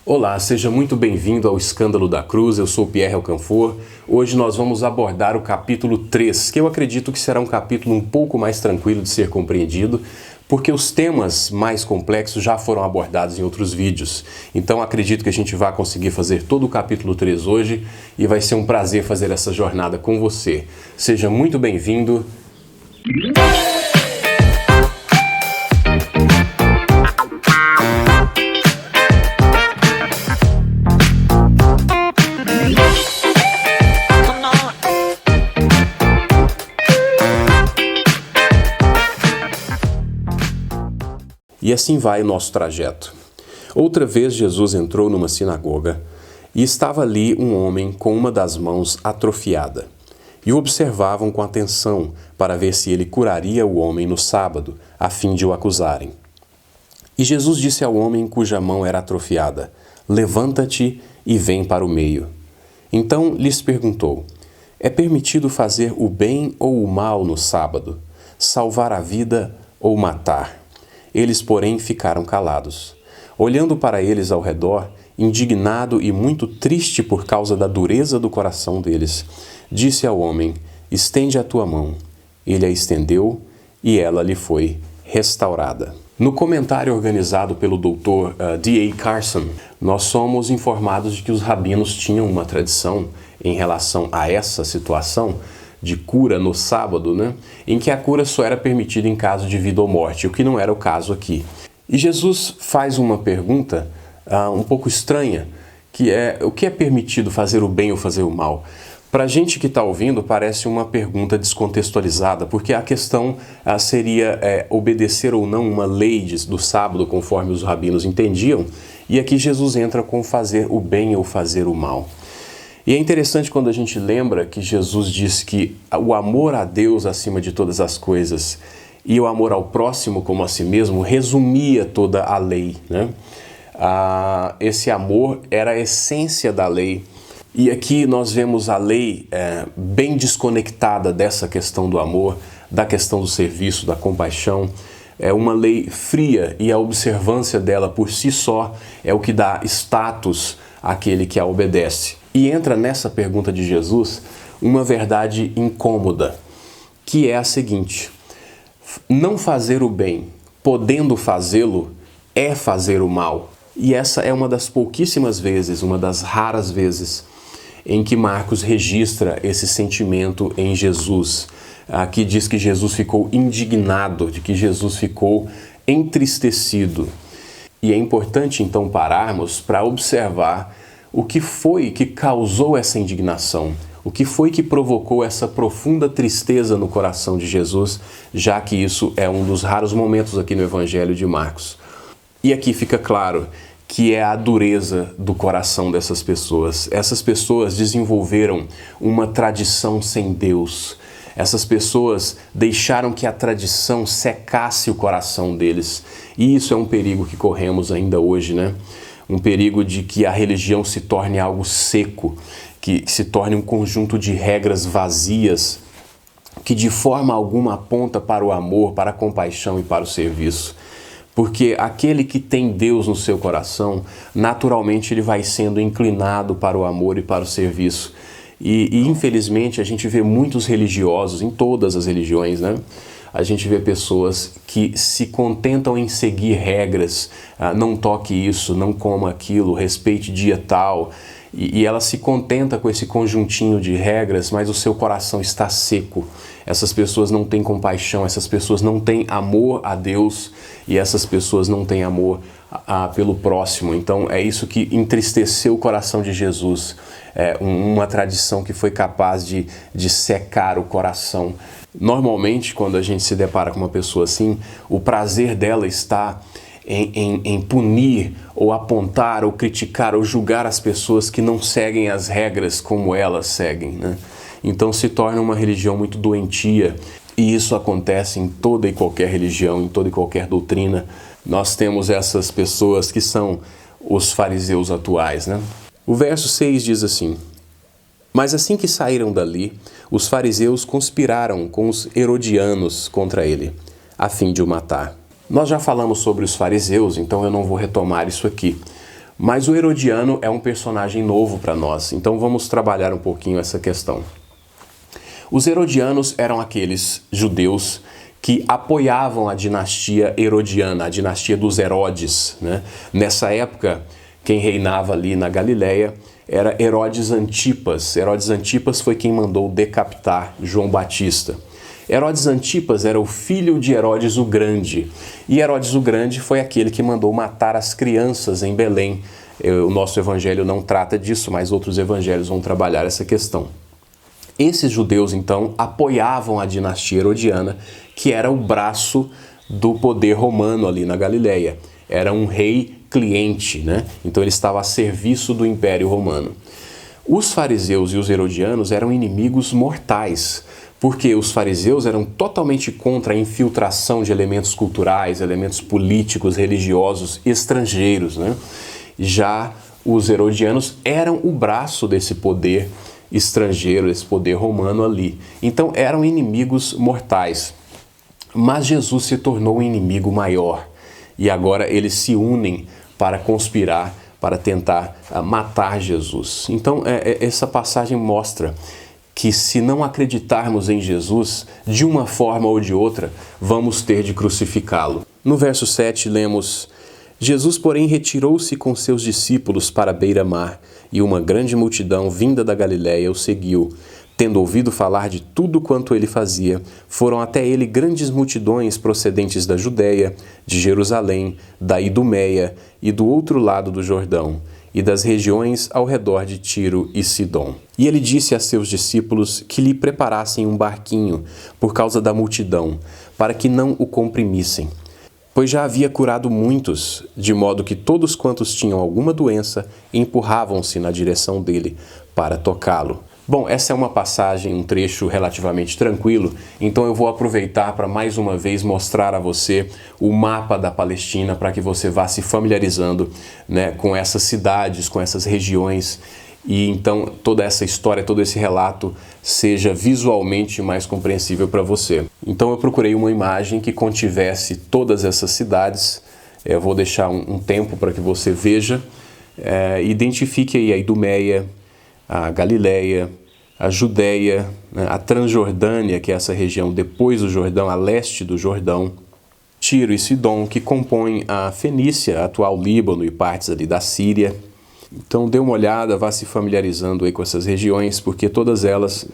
Olá, seja muito bem-vindo ao Escândalo da Cruz, eu sou Pierre Alcanfor. Hoje nós vamos abordar o capítulo 3, que eu acredito que será um capítulo um pouco mais tranquilo de ser compreendido, porque os temas mais complexos já foram abordados em outros vídeos. Então acredito que a gente vai conseguir fazer todo o capítulo 3 hoje e vai ser um prazer fazer essa jornada com você. Seja muito bem-vindo. E assim vai o nosso trajeto. Outra vez Jesus entrou numa sinagoga e estava ali um homem com uma das mãos atrofiada. E o observavam com atenção para ver se ele curaria o homem no sábado, a fim de o acusarem. E Jesus disse ao homem cuja mão era atrofiada: "Levanta-te e vem para o meio." Então lhes perguntou: "É permitido fazer o bem ou o mal no sábado? Salvar a vida ou matar?" Eles, porém, ficaram calados. Olhando para eles ao redor, indignado e muito triste por causa da dureza do coração deles, disse ao homem: "Estende a tua mão." Ele a estendeu e ela lhe foi restaurada. No comentário organizado pelo Dr. D.A. Carson, nós somos informados de que os rabinos tinham uma tradição em relação a essa situação de cura no sábado, em que a cura só era permitida em caso de vida ou morte, o que não era o caso aqui. E Jesus faz uma pergunta um pouco estranha, que é: o que é permitido, fazer o bem ou fazer o mal? Para a gente que está ouvindo, parece uma pergunta descontextualizada, porque a questão seria obedecer ou não uma lei do sábado, conforme os rabinos entendiam, e aqui Jesus entra com fazer o bem ou fazer o mal. E é interessante quando a gente lembra que Jesus disse que o amor a Deus acima de todas as coisas e o amor ao próximo como a si mesmo resumia toda a lei, Esse amor era a essência da lei. E aqui nós vemos a lei bem desconectada dessa questão do amor, da questão do serviço, da compaixão. É uma lei fria e a observância dela por si só é o que dá status àquele que a obedece. E entra nessa pergunta de Jesus uma verdade incômoda, que é a seguinte: não fazer o bem, podendo fazê-lo, é fazer o mal. E essa é uma das pouquíssimas vezes, uma das raras vezes, em que Marcos registra esse sentimento em Jesus. Aqui diz que Jesus ficou indignado, de que Jesus ficou entristecido. E é importante então pararmos para observar o que foi que causou essa indignação, o que foi que provocou essa profunda tristeza no coração de Jesus, já que isso é um dos raros momentos aqui no Evangelho de Marcos. E aqui fica claro que é a dureza do coração dessas pessoas. Essas pessoas desenvolveram uma tradição sem Deus. Essas pessoas deixaram que a tradição secasse o coração deles. E isso é um perigo que corremos ainda hoje, Um perigo de que a religião se torne algo seco, que se torne um conjunto de regras vazias, que de forma alguma aponta para o amor, para a compaixão e para o serviço. Porque aquele que tem Deus no seu coração, naturalmente ele vai sendo inclinado para o amor e para o serviço. E infelizmente a gente vê muitos religiosos, em todas as religiões, A gente vê pessoas que se contentam em seguir regras, não toque isso, não coma aquilo, respeite dia tal, e ela se contenta com esse conjuntinho de regras, mas o seu coração está seco. Essas pessoas não têm compaixão, essas pessoas não têm amor a Deus e essas pessoas não têm amor pelo próximo. Então é isso que entristeceu o coração de Jesus, uma tradição que foi capaz de secar o coração. Normalmente, quando a gente se depara com uma pessoa assim, o prazer dela está em punir, ou apontar, ou criticar, ou julgar as pessoas que não seguem as regras como elas seguem, Então se torna uma religião muito doentia, e isso acontece em toda e qualquer religião, em toda e qualquer doutrina. Nós temos essas pessoas que são os fariseus atuais, O verso 6 diz assim: "Mas assim que saíram dali, os fariseus conspiraram com os herodianos contra ele, a fim de o matar." Nós já falamos sobre os fariseus, então eu não vou retomar isso aqui. Mas o Herodiano é um personagem novo para nós, então vamos trabalhar um pouquinho essa questão. Os herodianos eram aqueles judeus que apoiavam a dinastia herodiana, a dinastia dos Herodes, né? Nessa época, quem reinava ali na Galileia era Herodes Antipas. Herodes Antipas foi quem mandou decapitar João Batista. Herodes Antipas era o filho de Herodes o Grande, e Herodes o Grande foi aquele que mandou matar as crianças em Belém. O nosso evangelho não trata disso, mas outros evangelhos vão trabalhar essa questão. Esses judeus, então, apoiavam a dinastia herodiana, que era o braço do poder romano ali na Galileia. Era um rei cliente, né? Então ele estava a serviço do Império Romano. Os fariseus e os herodianos eram inimigos mortais, porque os fariseus eram totalmente contra a infiltração de elementos culturais, elementos políticos, religiosos estrangeiros, né? Já os herodianos eram o braço desse poder estrangeiro, desse poder romano ali. Então eram inimigos mortais. Mas Jesus se tornou um inimigo maior. E agora eles se unem para conspirar, para tentar matar Jesus. Então essa passagem mostra que se não acreditarmos em Jesus, de uma forma ou de outra, vamos ter de crucificá-lo. No verso 7 lemos: Jesus, porém, retirou-se com seus discípulos para a beira-mar, e uma grande multidão vinda da Galiléia o seguiu. Tendo ouvido falar de tudo quanto ele fazia, foram até ele grandes multidões procedentes da Judéia, de Jerusalém, da Idumeia e do outro lado do Jordão, e das regiões ao redor de Tiro e Sidom. E ele disse a seus discípulos que lhe preparassem um barquinho, por causa da multidão, para que não o comprimissem. Pois já havia curado muitos, de modo que todos quantos tinham alguma doença empurravam-se na direção dele para tocá-lo. Bom, essa é uma passagem, um trecho relativamente tranquilo, então eu vou aproveitar para mais uma vez mostrar a você o mapa da Palestina para que você vá se familiarizando, né, com essas cidades, com essas regiões, e então toda essa história, todo esse relato seja visualmente mais compreensível para você. Então eu procurei uma imagem que contivesse todas essas cidades. Eu vou deixar um tempo para que você veja, identifique aí a Idumeia, a Galileia, a Judéia, né, a Transjordânia, que é essa região depois do Jordão, a leste do Jordão, Tiro e Sidom, que compõem a Fenícia, atual Líbano e partes ali da Síria. Então dê uma olhada, vá se familiarizando aí com essas regiões, porque todas elas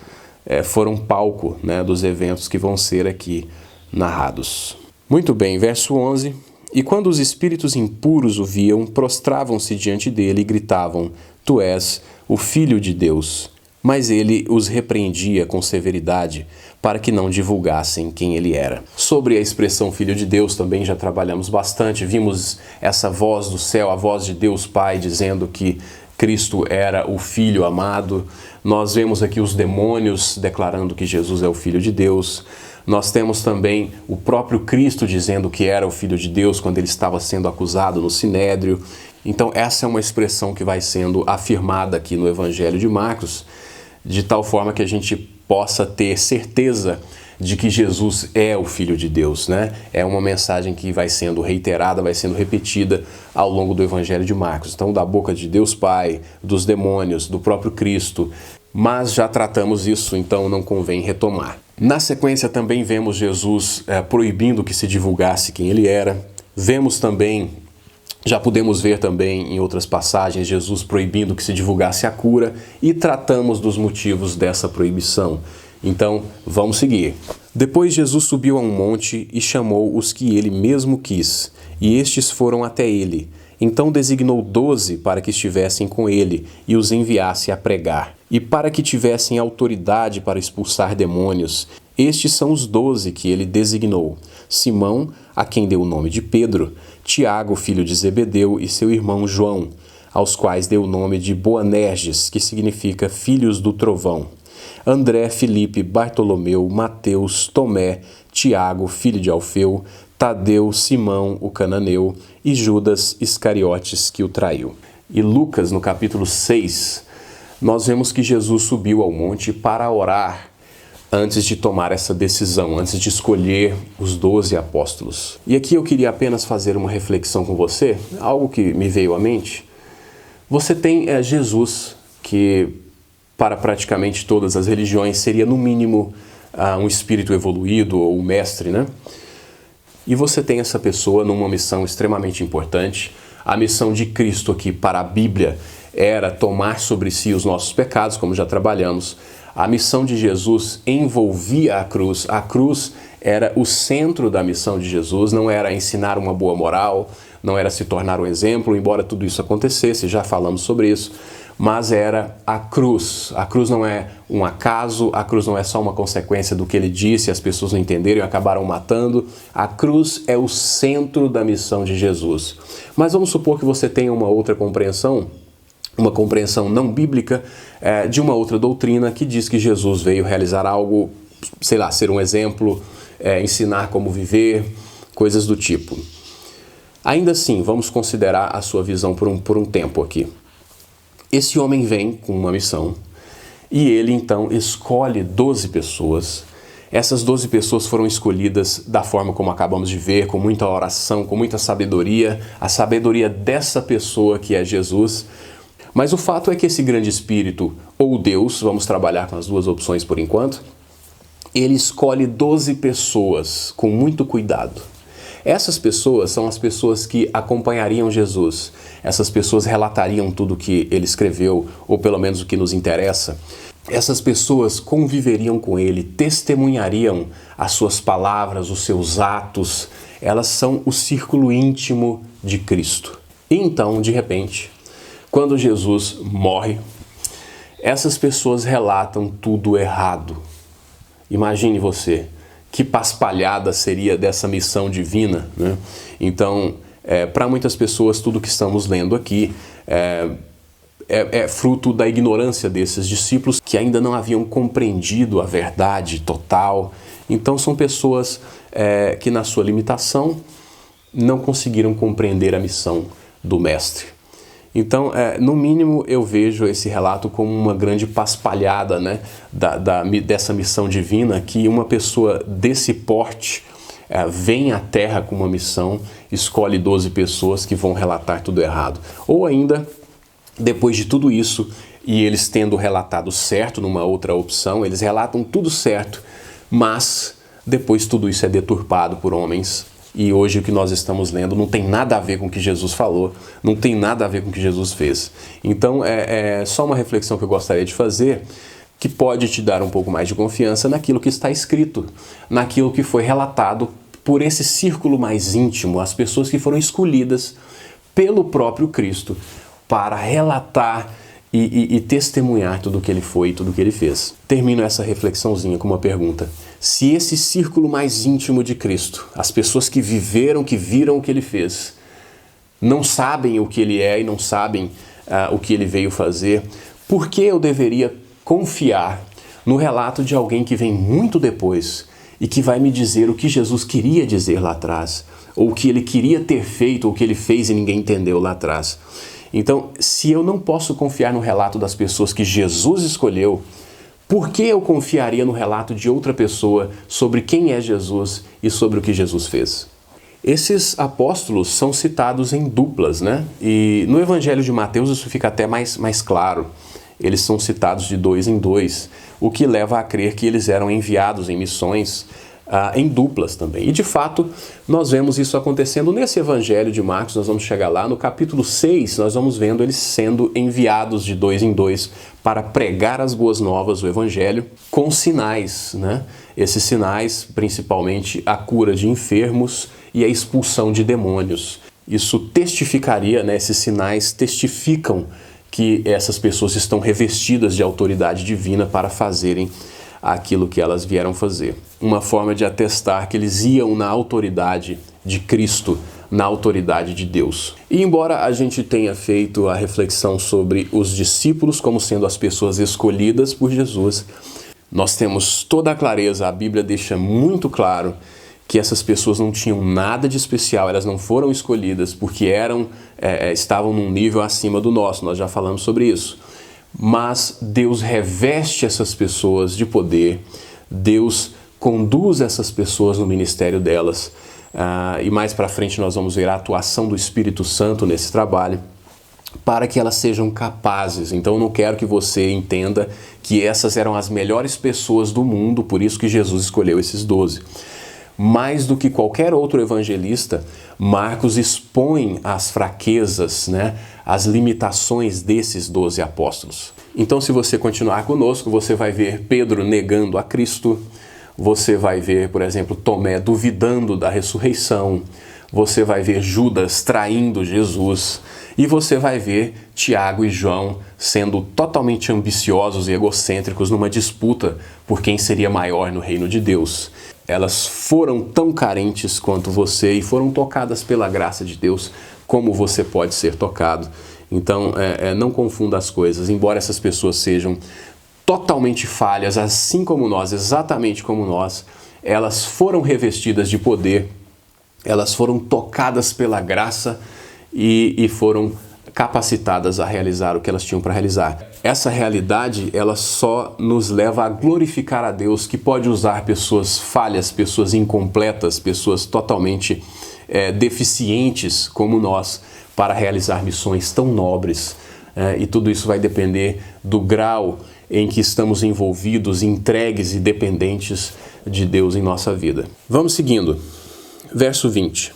foram palco, né, dos eventos que vão ser aqui narrados. Muito bem, verso 11. E quando os espíritos impuros o viam, prostravam-se diante dele e gritavam: Tu és o Filho de Deus. Mas ele os repreendia com severidade, para que não divulgassem quem ele era. Sobre a expressão Filho de Deus também já trabalhamos bastante, vimos essa voz do céu, a voz de Deus Pai, dizendo que Cristo era o Filho amado. Nós vemos aqui os demônios declarando que Jesus é o Filho de Deus. Nós temos também o próprio Cristo dizendo que era o Filho de Deus quando ele estava sendo acusado no Sinédrio. Então essa é uma expressão que vai sendo afirmada aqui no Evangelho de Marcos, de tal forma que a gente possa ter certeza de que Jesus é o Filho de Deus, né? É uma mensagem que vai sendo reiterada, vai sendo repetida ao longo do Evangelho de Marcos. Então, da boca de Deus Pai, dos demônios, do próprio Cristo. Mas já tratamos isso, então não convém retomar. Na sequência também vemos Jesus proibindo que se divulgasse quem ele era. Vemos também, já podemos ver também em outras passagens, Jesus proibindo que se divulgasse a cura, e tratamos dos motivos dessa proibição. Então, vamos seguir. Depois Jesus subiu a um monte e chamou os que ele mesmo quis, e estes foram até ele. Então designou 12 para que estivessem com ele e os enviasse a pregar, e para que tivessem autoridade para expulsar demônios. Estes são os 12 que ele designou: Simão, a quem deu o nome de Pedro, Tiago, filho de Zebedeu, e seu irmão João, aos quais deu o nome de Boanerges, que significa filhos do trovão, André, Filipe, Bartolomeu, Mateus, Tomé, Tiago, filho de Alfeu, Tadeu, Simão, o cananeu, e Judas Iscariotes, que o traiu. E Lucas, no capítulo 6, nós vemos que Jesus subiu ao monte para orar antes de tomar essa decisão, antes de escolher os 12 apóstolos. E aqui eu queria apenas fazer uma reflexão com você, algo que me veio à mente. Você tem Jesus, que para praticamente todas as religiões seria no mínimo um espírito evoluído ou um mestre, né? E você tem essa pessoa numa missão extremamente importante. A missão de Cristo aqui para a Bíblia era tomar sobre si os nossos pecados, como já trabalhamos. A missão de Jesus envolvia a cruz. A cruz era o centro da missão de Jesus, não era ensinar uma boa moral, não era se tornar um exemplo, embora tudo isso acontecesse, já falamos sobre isso, mas era a cruz. A cruz não é um acaso, a cruz não é só uma consequência do que ele disse, as pessoas não entenderam e acabaram matando. A cruz é o centro da missão de Jesus. Mas vamos supor que você tenha uma outra compreensão, uma compreensão não bíblica de uma outra doutrina que diz que Jesus veio realizar algo, sei lá, ser um exemplo, ensinar como viver, coisas do tipo. Ainda assim, vamos considerar a sua visão por um tempo aqui. Esse homem vem com uma missão e ele então escolhe 12 pessoas. Essas 12 pessoas foram escolhidas da forma como acabamos de ver, com muita oração, com muita sabedoria, a sabedoria dessa pessoa que é Jesus. Mas o fato é que esse grande espírito, ou Deus, vamos trabalhar com as duas opções por enquanto, ele escolhe 12 pessoas com muito cuidado. Essas pessoas são as pessoas que acompanhariam Jesus. Essas pessoas relatariam tudo o que ele escreveu, ou pelo menos o que nos interessa. Essas pessoas conviveriam com ele, testemunhariam as suas palavras, os seus atos. Elas são o círculo íntimo de Cristo. E então, de repente, quando Jesus morre, essas pessoas relatam tudo errado. Imagine você, que paspalhada seria dessa missão divina, né? Então, para muitas pessoas, tudo que estamos lendo aqui é fruto da ignorância desses discípulos que ainda não haviam compreendido a verdade total. Então, são pessoas que, na sua limitação, não conseguiram compreender a missão do Mestre. Então, no mínimo, eu vejo esse relato como uma grande paspalhada, né, dessa missão divina, que uma pessoa desse porte vem à Terra com uma missão, escolhe 12 pessoas que vão relatar tudo errado. Ou ainda, depois de tudo isso, e eles tendo relatado certo numa outra opção, eles relatam tudo certo, mas depois tudo isso é deturpado por homens. E hoje o que nós estamos lendo não tem nada a ver com o que Jesus falou, não tem nada a ver com o que Jesus fez. Então é só uma reflexão que eu gostaria de fazer, que pode te dar um pouco mais de confiança naquilo que está escrito, naquilo que foi relatado por esse círculo mais íntimo, as pessoas que foram escolhidas pelo próprio Cristo para relatar e testemunhar tudo o que ele foi e tudo o que ele fez. Termino essa reflexãozinha com uma pergunta. Se esse círculo mais íntimo de Cristo, as pessoas que viveram, que viram o que ele fez, não sabem o que ele é e não sabem o que ele veio fazer, por que eu deveria confiar no relato de alguém que vem muito depois e que vai me dizer o que Jesus queria dizer lá atrás, ou o que ele queria ter feito, ou o que ele fez e ninguém entendeu lá atrás? Então, se eu não posso confiar no relato das pessoas que Jesus escolheu, por que eu confiaria no relato de outra pessoa sobre quem é Jesus e sobre o que Jesus fez? Esses apóstolos são citados em duplas, né? E no Evangelho de Mateus isso fica até mais claro. Eles são citados de 2 em 2, o que leva a crer que eles eram enviados em missões em duplas também. E de fato, nós vemos isso acontecendo nesse Evangelho de Marcos, nós vamos chegar lá, no capítulo 6, nós vamos vendo eles sendo enviados de 2 em 2 para pregar as boas novas, o Evangelho, com sinais, né? Esses sinais, principalmente a cura de enfermos e a expulsão de demônios. Isso testificaria, né? Esses sinais testificam que essas pessoas estão revestidas de autoridade divina para fazerem aquilo que elas vieram fazer. Uma forma de atestar que eles iam na autoridade de Cristo, na autoridade de Deus. E embora a gente tenha feito a reflexão sobre os discípulos como sendo as pessoas escolhidas por Jesus, nós temos toda a clareza, a Bíblia deixa muito claro que essas pessoas não tinham nada de especial, elas não foram escolhidas porque estavam num nível acima do nosso, nós já falamos sobre isso. Mas Deus reveste essas pessoas de poder, Deus conduz essas pessoas no ministério delas, e mais para frente nós vamos ver a atuação do Espírito Santo nesse trabalho, para que elas sejam capazes. Então eu não quero que você entenda que essas eram as melhores pessoas do mundo, por isso que Jesus escolheu esses 12. Mais do que qualquer outro evangelista, Marcos expõe as fraquezas, as limitações desses 12 apóstolos. Então, se você continuar conosco, você vai ver Pedro negando a Cristo, você vai ver, por exemplo, Tomé duvidando da ressurreição, você vai ver Judas traindo Jesus e você vai ver Tiago e João sendo totalmente ambiciosos e egocêntricos numa disputa por quem seria maior no reino de Deus. Elas foram tão carentes quanto você e foram tocadas pela graça de Deus como você pode ser tocado. Então, não confunda as coisas. Embora essas pessoas sejam totalmente falhas, assim como nós, exatamente como nós, elas foram revestidas de poder, elas foram tocadas pela graça e foram capacitadas a realizar o que elas tinham para realizar. Essa realidade, ela só nos leva a glorificar a Deus, que pode usar pessoas falhas, pessoas incompletas, pessoas totalmente deficientes como nós, para realizar missões tão nobres. E tudo isso vai depender do grau em que estamos envolvidos, entregues e dependentes de Deus em nossa vida. Vamos seguindo. Verso 20.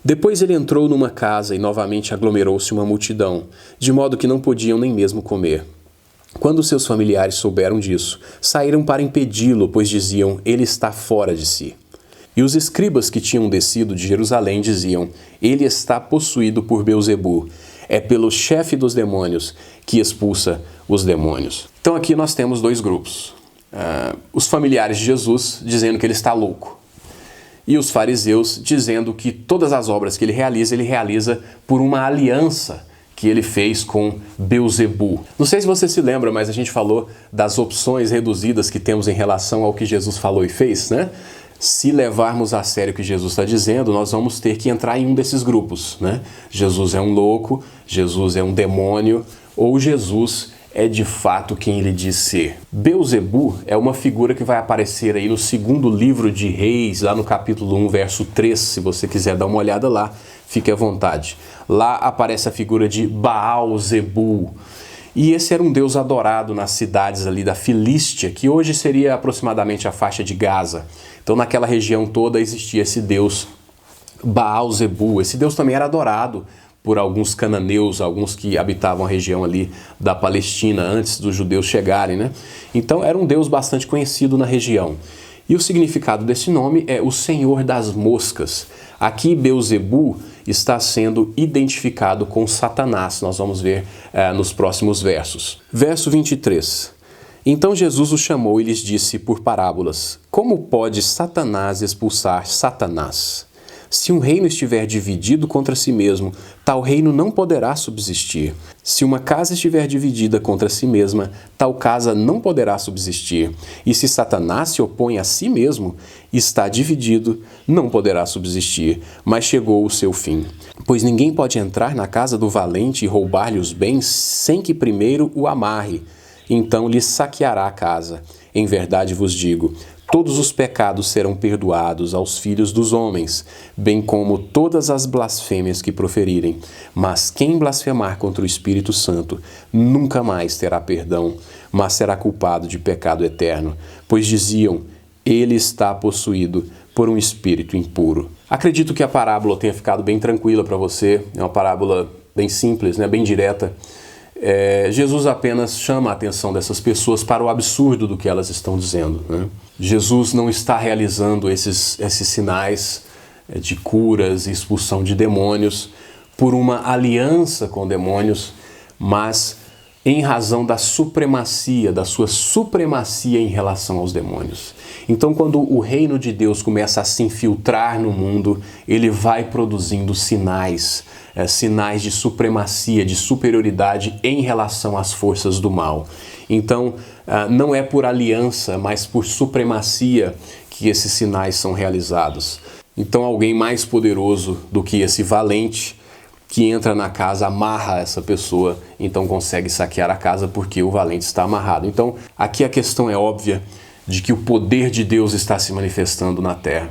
Depois ele entrou numa casa e novamente aglomerou-se uma multidão, de modo que não podiam nem mesmo comer. Quando seus familiares souberam disso, saíram para impedi-lo, pois diziam, ele está fora de si. E os escribas que tinham descido de Jerusalém diziam, ele está possuído por Beelzebu, é pelo chefe dos demônios que expulsa os demônios. Então aqui nós temos dois grupos. Os familiares de Jesus dizendo que ele está louco. E os fariseus dizendo que todas as obras que ele realiza por uma aliança que ele fez com Beelzebu. Não sei se você se lembra, mas a gente falou das opções reduzidas que temos em relação ao que Jesus falou e fez, Se levarmos a sério o que Jesus está dizendo, nós vamos ter que entrar em um desses grupos, Jesus é um louco, Jesus é um demônio, ou Jesus é de fato quem ele diz ser. Beelzebu é uma figura que vai aparecer aí no segundo livro de Reis, lá no capítulo 1, verso 3, se você quiser dar uma olhada lá, fique à vontade. Lá aparece a figura de Baal-zebu. E esse era um deus adorado nas cidades ali da Filístia, que hoje seria aproximadamente a faixa de Gaza. Então naquela região toda existia esse deus Baal-zebu. Esse deus também era adorado por alguns cananeus, alguns que habitavam a região ali da Palestina antes dos judeus chegarem, Então era um deus bastante conhecido na região. E o significado desse nome é o Senhor das Moscas. Aqui Beelzebu está sendo identificado com Satanás. Nós vamos ver nos próximos versos. Verso 23. Então Jesus os chamou e lhes disse por parábolas, como pode Satanás expulsar Satanás? Se um reino estiver dividido contra si mesmo, tal reino não poderá subsistir. Se uma casa estiver dividida contra si mesma, tal casa não poderá subsistir. E se Satanás se opõe a si mesmo, está dividido, não poderá subsistir, mas chegou o seu fim. Pois ninguém pode entrar na casa do valente e roubar-lhe os bens sem que primeiro o amarre. Então lhe saqueará a casa. Em verdade vos digo, todos os pecados serão perdoados aos filhos dos homens, bem como todas as blasfêmias que proferirem. Mas quem blasfemar contra o Espírito Santo nunca mais terá perdão, mas será culpado de pecado eterno. Pois diziam, ele está possuído por um espírito impuro. Acredito que a parábola tenha ficado bem tranquila para você. É uma parábola bem simples, bem direta. Jesus apenas chama a atenção dessas pessoas para o absurdo do que elas estão dizendo. Jesus não está realizando esses sinais de curas e expulsão de demônios por uma aliança com demônios, mas em razão da supremacia, da sua supremacia em relação aos demônios. Então, quando o reino de Deus começa a se infiltrar no mundo, ele vai produzindo sinais de supremacia, de superioridade em relação às forças do mal. Então, não é por aliança, mas por supremacia que esses sinais são realizados. Então, alguém mais poderoso do que esse valente que entra na casa, amarra essa pessoa, então consegue saquear a casa porque o valente está amarrado. Então, aqui a questão é óbvia de que o poder de Deus está se manifestando na terra.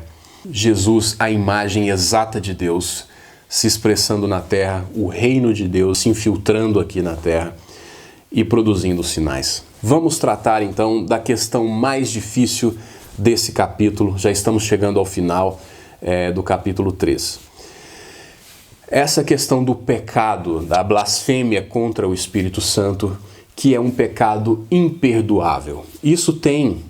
Jesus, a imagem exata de Deus, se expressando na terra, o reino de Deus se infiltrando aqui na terra e produzindo sinais. Vamos tratar então da questão mais difícil desse capítulo. Já estamos chegando ao final do capítulo 3. Essa questão do pecado, da blasfêmia contra o Espírito Santo, que é um pecado imperdoável. Isso tem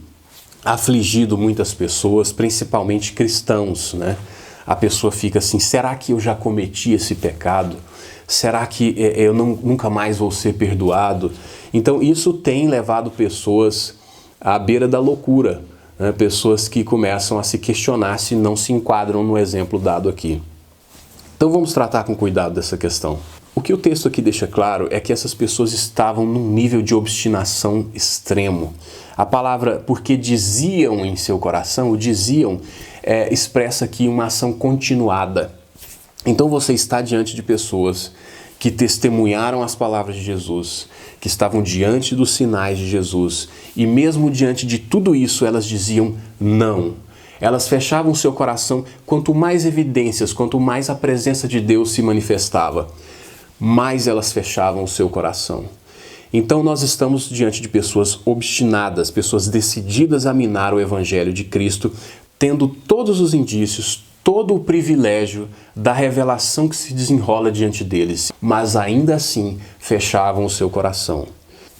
afligido muitas pessoas, principalmente cristãos, né? A pessoa fica assim, será que eu já cometi esse pecado? Será que eu nunca mais vou ser perdoado? Então isso tem levado pessoas à beira da loucura, né? Pessoas que começam a se questionar se não se enquadram no exemplo dado aqui. Então vamos tratar com cuidado dessa questão. O que o texto aqui deixa claro é que essas pessoas estavam num nível de obstinação extremo. A palavra porque diziam em seu coração, o diziam, expressa aqui uma ação continuada. Então você está diante de pessoas que testemunharam as palavras de Jesus, que estavam diante dos sinais de Jesus, e mesmo diante de tudo isso elas diziam não. Elas fechavam seu coração, quanto mais evidências, quanto mais a presença de Deus se manifestava, mais elas fechavam o seu coração. Então nós estamos diante de pessoas obstinadas, pessoas decididas a minar o Evangelho de Cristo, tendo todos os indícios, todo o privilégio da revelação que se desenrola diante deles, mas ainda assim fechavam o seu coração.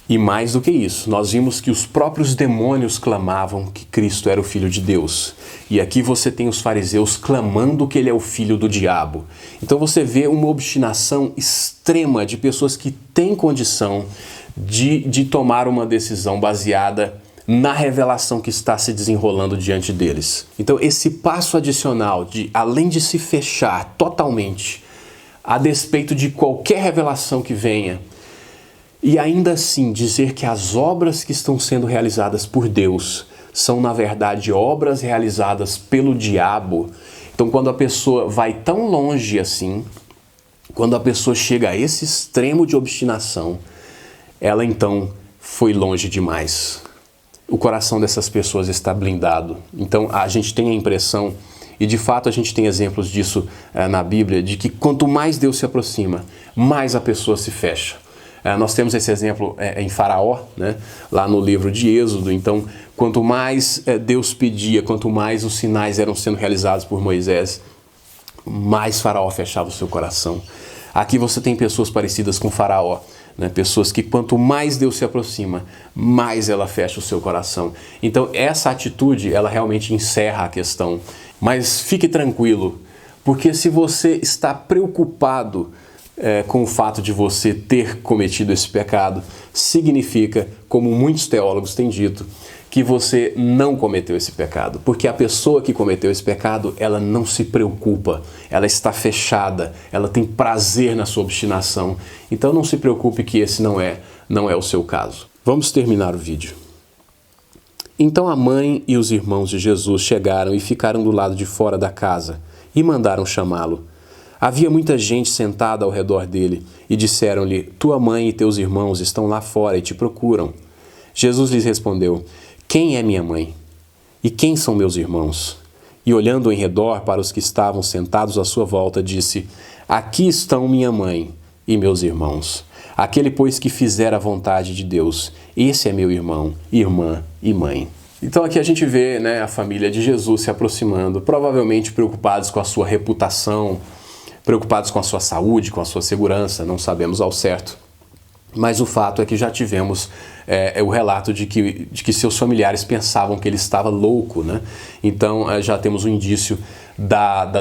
E mais do que isso, nós vimos que os próprios demônios clamavam que Cristo era o Filho de Deus. E aqui você tem os fariseus clamando que ele é o filho do diabo. Então você vê uma obstinação extrema de pessoas que têm condição de tomar uma decisão baseada na revelação que está se desenrolando diante deles. Então esse passo adicional de, além de se fechar totalmente a despeito de qualquer revelação que venha, e ainda assim dizer que as obras que estão sendo realizadas por Deus são na verdade obras realizadas pelo diabo. Então quando a pessoa vai tão longe assim, quando a pessoa chega a esse extremo de obstinação, ela então foi longe demais. O coração dessas pessoas está blindado. Então a gente tem a impressão, e de fato a gente tem exemplos disso na Bíblia, de que quanto mais Deus se aproxima, mais a pessoa se fecha. Nós temos esse exemplo em Faraó, né? Lá no livro de Êxodo. Então, quanto mais Deus pedia, quanto mais os sinais eram sendo realizados por Moisés, mais Faraó fechava o seu coração. Aqui você tem pessoas parecidas com Faraó, né? Pessoas que quanto mais Deus se aproxima, mais ela fecha o seu coração. Então, essa atitude, ela realmente encerra a questão. Mas fique tranquilo, porque se você está preocupado com o fato de você ter cometido esse pecado, significa, como muitos teólogos têm dito, que você não cometeu esse pecado. Porque a pessoa que cometeu esse pecado, ela não se preocupa, ela está fechada, ela tem prazer na sua obstinação. Então não se preocupe que esse não é o seu caso. Vamos terminar o vídeo. Então a mãe e os irmãos de Jesus chegaram e ficaram do lado de fora da casa e mandaram chamá-lo. Havia muita gente sentada ao redor dele e disseram-lhe: tua mãe e teus irmãos estão lá fora e te procuram. Jesus lhes respondeu: quem é minha mãe? E quem são meus irmãos? E olhando em redor para os que estavam sentados à sua volta, disse: aqui estão minha mãe e meus irmãos. Aquele, pois, que fizer a vontade de Deus, esse é meu irmão, irmã e mãe. Então aqui a gente vê, né, a família de Jesus se aproximando, provavelmente preocupados com a sua reputação, preocupados com a sua saúde, com a sua segurança, não sabemos ao certo. Mas o fato é que já tivemos o relato de que seus familiares pensavam que ele estava louco, né? Então já temos um indício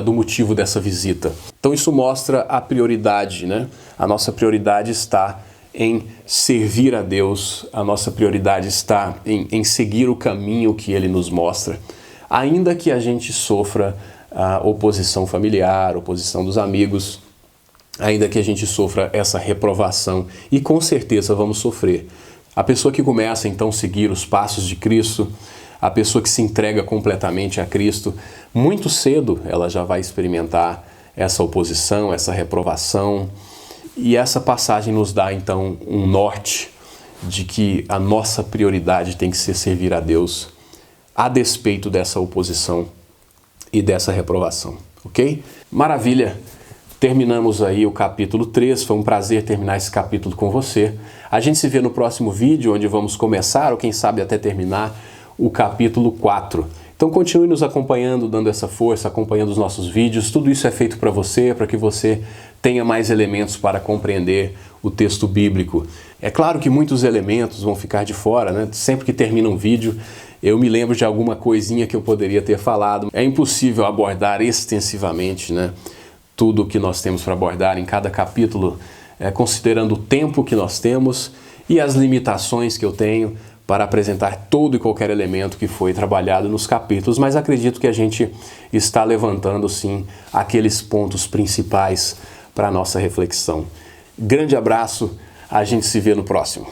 do motivo dessa visita. Então isso mostra a prioridade, né? A nossa prioridade está em servir a Deus, a nossa prioridade está em seguir o caminho que Ele nos mostra, ainda que a gente sofra a oposição familiar, oposição dos amigos, ainda que a gente sofra essa reprovação, e com certeza vamos sofrer. A pessoa que começa então a seguir os passos de Cristo, a pessoa que se entrega completamente a Cristo, muito cedo ela já vai experimentar essa oposição, essa reprovação, e essa passagem nos dá então um norte de que a nossa prioridade tem que ser servir a Deus, a despeito dessa oposição e dessa reprovação, ok? Maravilha! Terminamos aí o capítulo 3, foi um prazer terminar esse capítulo com você. A gente se vê no próximo vídeo, onde vamos começar, ou quem sabe até terminar, o capítulo 4. Então continue nos acompanhando, dando essa força, acompanhando os nossos vídeos. Tudo isso é feito para você, para que você tenha mais elementos para compreender o texto bíblico. É claro que muitos elementos vão ficar de fora, né? Sempre que termina um vídeo, eu me lembro de alguma coisinha que eu poderia ter falado. É impossível abordar extensivamente, né, tudo o que nós temos para abordar em cada capítulo, considerando o tempo que nós temos e as limitações que eu tenho para apresentar todo e qualquer elemento que foi trabalhado nos capítulos, mas acredito que a gente está levantando, sim, aqueles pontos principais para a nossa reflexão. Grande abraço, a gente se vê no próximo.